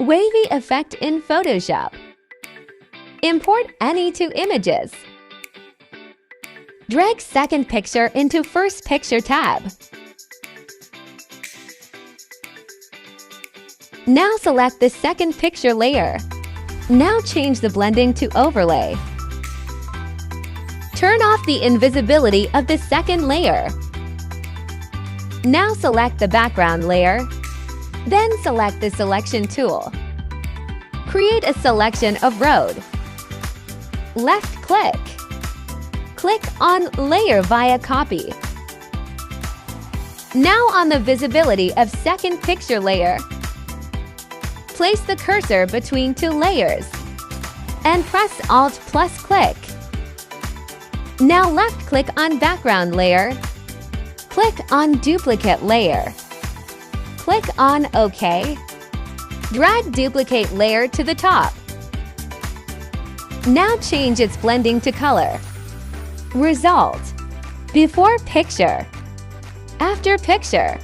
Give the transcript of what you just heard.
Wavy effect in Photoshop. Import any two images. Drag second picture into first picture tab. Now select the second picture layer. Now change the blending to overlay. Turn off the invisibility of the second layer. Now select the background layer. Then select the selection tool. Create a selection of road. Left click. Click on Layer via Copy. Now on the visibility of second picture layer, place the cursor between two layers and press Alt plus click. Now left click on background layer. Click on duplicate layer. Click on OK. Drag duplicate layer to the top. Now change its blending to color. Result: before picture, after picture.